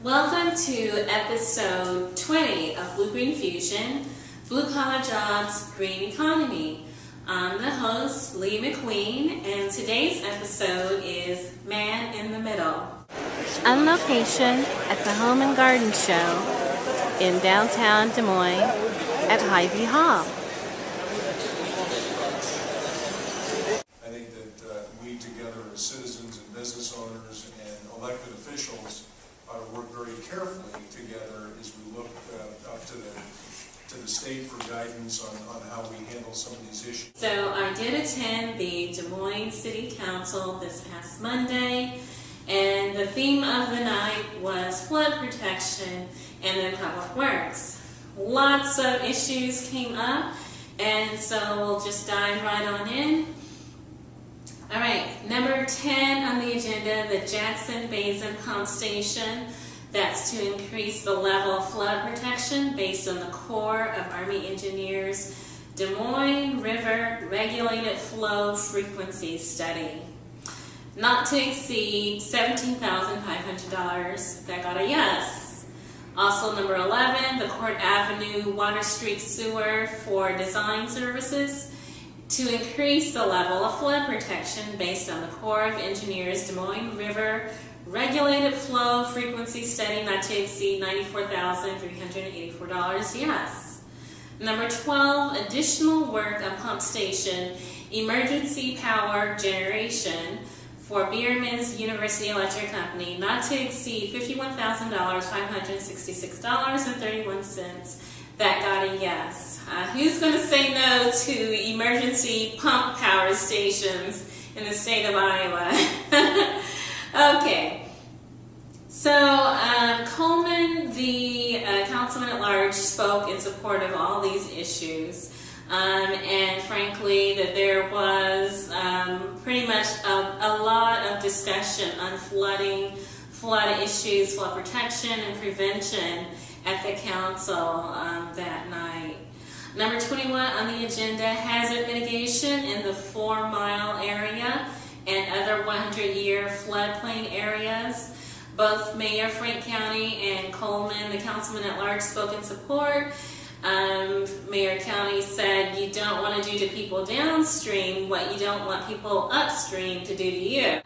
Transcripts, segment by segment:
Welcome to episode 20 of Blue.Green.Fusion, Blue Collar Jobs, Green Economy. I'm the host, Lee McQueen, and today's episode is Man in the Middle. On location at the Home and Garden Show in downtown Des Moines at Hy-Vee Hall. I think that we together as citizens and business owners and elected officials ought to work very carefully together as we look up to the state for guidance on how we handle some of these issues. So I did attend the Des Moines City Council this past Monday, and the theme of the night was flood protection and then public works. Lots of issues came up, and so we'll just dive right on in. All right, number 10 on the agenda, the Jackson Basin Pump Station. That's to increase the level of flood protection based on the Corps of Army Engineers Des Moines River Regulated Flow Frequency Study. Not to exceed $17,500. That got a yes. Also number 11, the Court Avenue Water Street Sewer for design services to increase the level of flood protection based on the Corps of Engineers Des Moines River Regulated Flow Frequency Study, not to exceed $94,384, yes. Number 12, additional work on pump station emergency power generation for Bierman's University Electric Company, not to exceed $51,566.31. That got a yes. Who's going to say no to emergency pump power stations in the state of Iowa? Okay. So Coleman, the councilman at large, spoke in support of all these issues. And frankly, that there was pretty much a lot of discussion on flooding, flood issues, flood protection, and prevention at the council that night. Number 21 on the agenda, hazard mitigation in the 4 Mile area and other 100-year floodplain areas. Both Mayor Frank County and Coleman, the councilman at large, spoke in support. Mayor County said you don't want to do to people downstream what you don't want people upstream to do to you.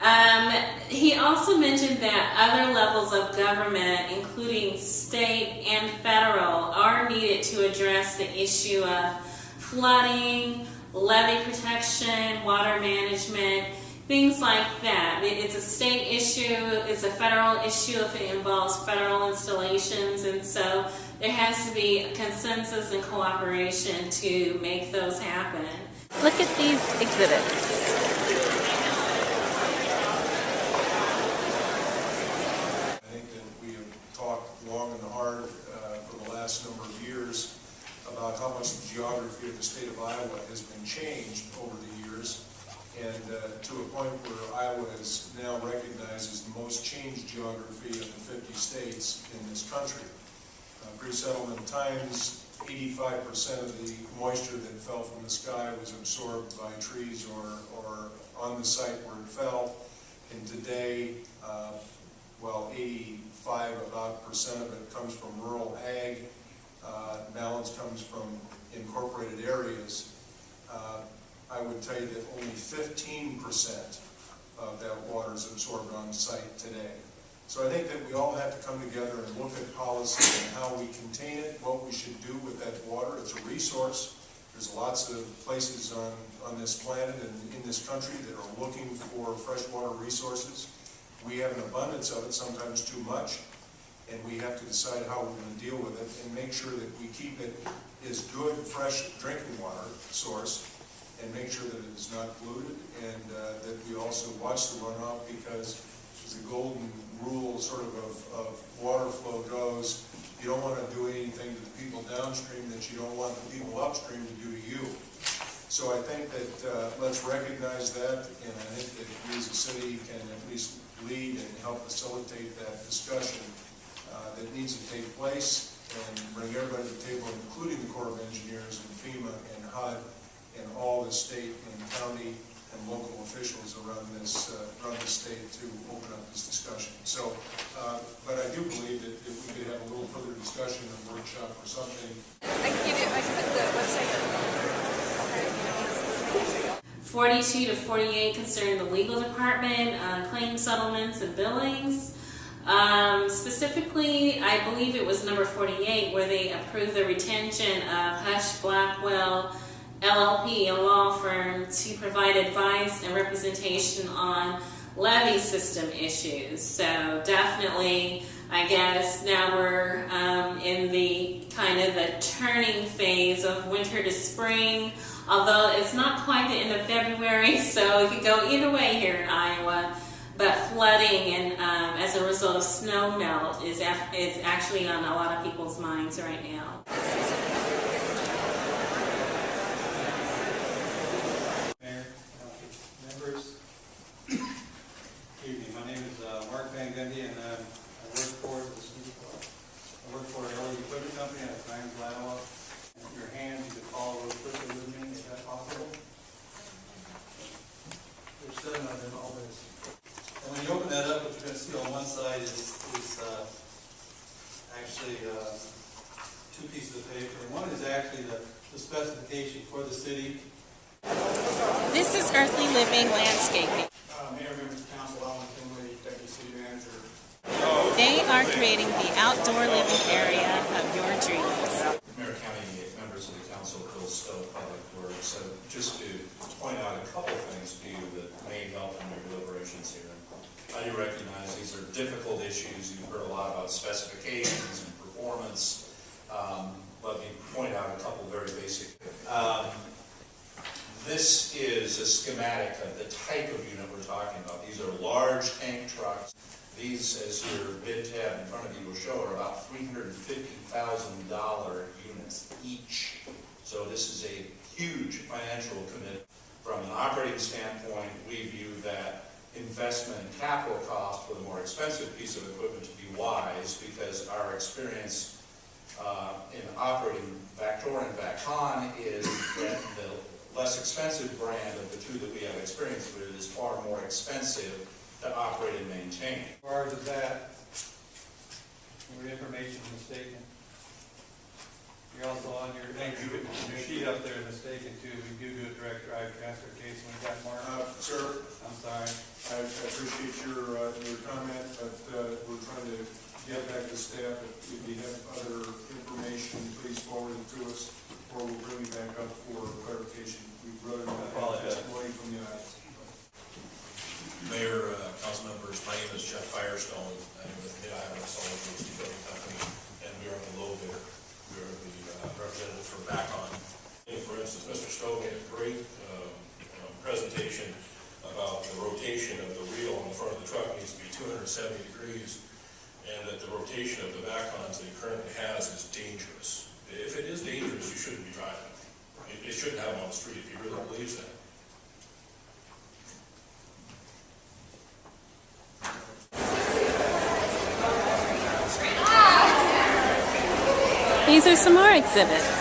He also mentioned that other levels of government, including state and federal, are needed to address the issue of flooding, levee protection, water management, things like that. It's a state issue, it's a federal issue if it involves federal installations, and so there has to be a consensus and cooperation to make those happen. Look at these exhibits. I think that we have talked long and hard for the last number of years about how much the geography of the state of Iowa has been changed over the years, and to a point where Iowa is now recognized as the most changed geography of the 50 states in this country. Pre-settlement times, 85% of the moisture that fell from the sky was absorbed by trees or on the site where it fell. And today, 85% of it comes from rural ag. Balance comes from incorporated areas. I would tell you that only 15% of that water is absorbed on site today. So I think that we all have to come together and look at policy and how we contain it, what we should do with that water. It's a resource. There's lots of places on this planet and in this country that are looking for freshwater resources. We have an abundance of it, sometimes too much, and we have to decide how we're going to deal with it and make sure that we keep it as good, fresh drinking water source, and make sure that it is not polluted, and that we also watch the runoff, because as the golden rule sort of water flow goes, you don't want to do anything to the people downstream that you don't want the people upstream to do to you. So I think that let's recognize that, and I think that we as a city can at least lead and help facilitate that discussion that needs to take place, and bring everybody to the table, including the Corps of Engineers and FEMA and HUD and all the state and county and local officials around the state to open up this discussion. So, but I do believe that if we could have a little further discussion, a workshop or something. I can put the website. 42 to 48 concern the legal department, claim settlements and billings. Specifically, I believe it was number 48 where they approved the retention of Hush Blackwell LLP, a law firm, to provide advice and representation on levy system issues. So definitely, I guess now we're in the kind of the turning phase of winter to spring, although it's not quite the end of February, so it could go either way here in Iowa. But flooding and as a result of snow melt is actually on a lot of people's minds right now. Mayor, members, evening. My name is Mark Van Gundy, and I work for LA Equipment Company out of Grimes, Iowa. In your hands, you can follow real quickly with me. Is that possible? There's 7 of them, all this. And when you open that up, what you're going to see on one side is actually 2 pieces of paper. One is actually the specification for the city. This is Earthly Living Landscaping. Mayor, members of council, Alan Finley, Deputy City Manager. They are creating the outdoor living area of your dreams. Mayor, County members of the council, Bill Stowe, Public Works. So just to point out a couple of things to you that may help in your deliberations here. I do recognize these are difficult issues. You've heard a lot about specifications and performance. Let me point out a couple very basic. This is a schematic of the type of unit we're talking about. These are large tank trucks. These, as your bid tab in front of you will show, are about $350,000 units each. So this is a huge financial commitment. From an operating standpoint, we view that investment and capital cost for the more expensive piece of equipment to be wise, because our experience in operating Vactor and Vacon is that the less expensive brand of the 2 that we have experience with is far more expensive to operate and maintain. As far as that, your information statement. You're also on your sheet up there mistaken too. We do a direct drive transfer case when we got Mark. Sir, I'm sorry. I appreciate your comment, but we're trying to get back to staff. If you have other information, please forward it to us, or we'll bring you back up for clarification. We'd rather not have testimony from the audience. Mayor, council members, my name is Jeff Firestone. I'm with Mid-Iowa Solid Waste Equipment Company, and we are the low bidder. We are the representative for Vacon. For instance, Mr. Stowe made a great presentation about the rotation of the wheel on the front of the truck needs to be 270 degrees, and that the rotation of the Vacons that he currently has is dangerous. If it is dangerous, you shouldn't be driving. You shouldn't have them on the street if you really believes that. These are some more exhibits.